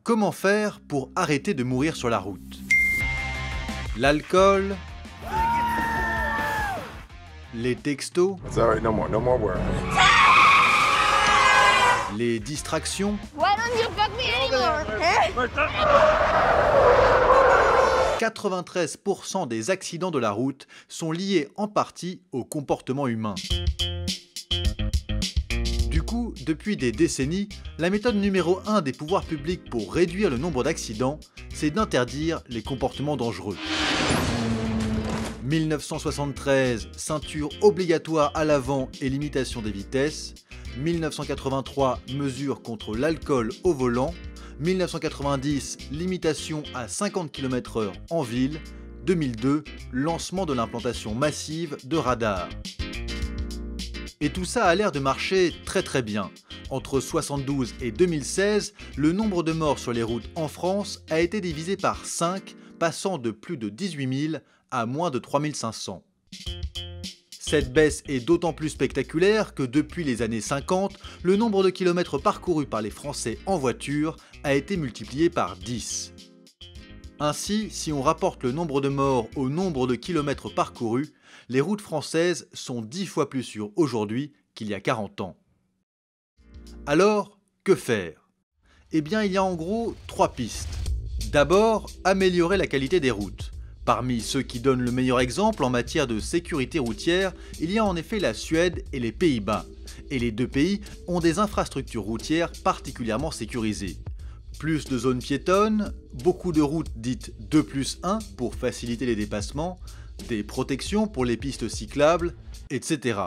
Comment faire pour arrêter de mourir sur la route? L'alcool, les textos, Sorry, no more words. les distractions. Why don't you fuck me anymore? 93% des accidents de la route sont liés en partie au comportement humain. Du coup, depuis des décennies, la méthode numéro 1 des pouvoirs publics pour réduire le nombre d'accidents, c'est d'interdire les comportements dangereux. 1973, ceinture obligatoire à l'avant et limitation des vitesses. 1983, mesures contre l'alcool au volant. 1990, limitation à 50 km/h en ville. 2002, lancement de l'implantation massive de radars. Et tout ça a l'air de marcher très bien. Entre 1972 et 2016, le nombre de morts sur les routes en France a été divisé par 5, passant de plus de 18 000 à moins de 3 500. Cette baisse est d'autant plus spectaculaire que depuis les années 50, le nombre de kilomètres parcourus par les Français en voiture a été multiplié par 10. Ainsi, si on rapporte le nombre de morts au nombre de kilomètres parcourus, les routes françaises sont 10 fois plus sûres aujourd'hui qu'il y a 40 ans. Alors, que faire? Eh bien, il y a en gros 3 pistes. D'abord, améliorer la qualité des routes. Parmi ceux qui donnent le meilleur exemple en matière de sécurité routière, il y a en effet la Suède et les Pays-Bas. Et les deux pays ont des infrastructures routières particulièrement sécurisées. Plus de zones piétonnes, beaucoup de routes dites 2+1 pour faciliter les dépassements, des protections pour les pistes cyclables, etc.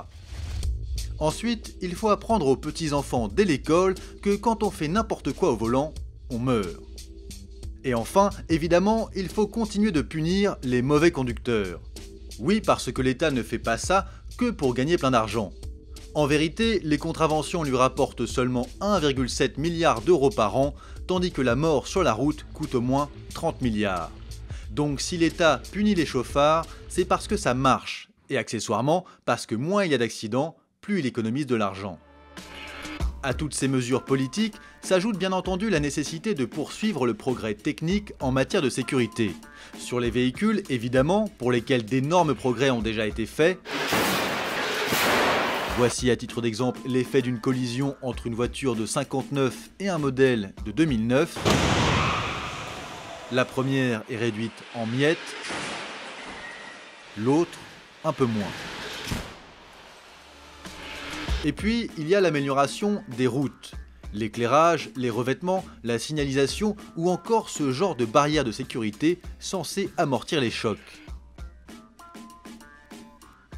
Ensuite, il faut apprendre aux petits-enfants dès l'école que quand on fait n'importe quoi au volant, on meurt. Et enfin, évidemment, il faut continuer de punir les mauvais conducteurs. Oui, parce que l'État ne fait pas ça que pour gagner plein d'argent. En vérité, les contraventions lui rapportent seulement 1,7 milliard d'euros par an, tandis que la mort sur la route coûte au moins 30 milliards. Donc si l'État punit les chauffards, c'est parce que ça marche, et accessoirement parce que moins il y a d'accidents, plus il économise de l'argent. À toutes ces mesures politiques s'ajoute bien entendu la nécessité de poursuivre le progrès technique en matière de sécurité. Sur les véhicules, évidemment, pour lesquels d'énormes progrès ont déjà été faits. Voici à titre d'exemple l'effet d'une collision entre une voiture de 59 et un modèle de 2009. La première est réduite en miettes, l'autre un peu moins. Et puis, il y a l'amélioration des routes. L'éclairage, les revêtements, la signalisation ou encore ce genre de barrières de sécurité censées amortir les chocs.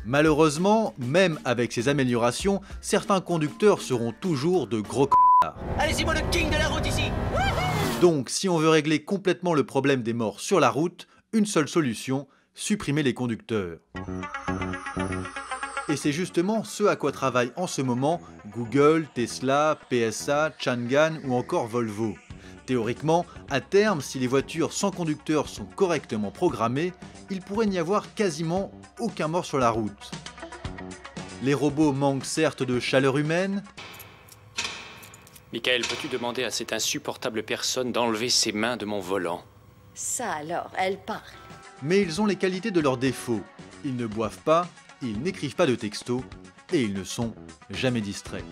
Malheureusement, même avec ces améliorations, certains conducteurs seront toujours de gros c***ards. Allez, c'est moi le king de la route ici. Donc, si on veut régler complètement le problème des morts sur la route, une seule solution, supprimer les conducteurs. Et c'est justement ce à quoi travaillent en ce moment Google, Tesla, PSA, Changan ou encore Volvo. Théoriquement, à terme, si les voitures sans conducteur sont correctement programmées, il pourrait n'y avoir quasiment aucun mort sur la route. Les robots manquent certes de chaleur humaine. Michael, peux-tu demander à cette insupportable personne d'enlever ses mains de mon volant? Ça alors, elle parle. Mais ils ont les qualités de leurs défauts. Ils ne boivent pas, ils n'écrivent pas de textos et ils ne sont jamais distraits.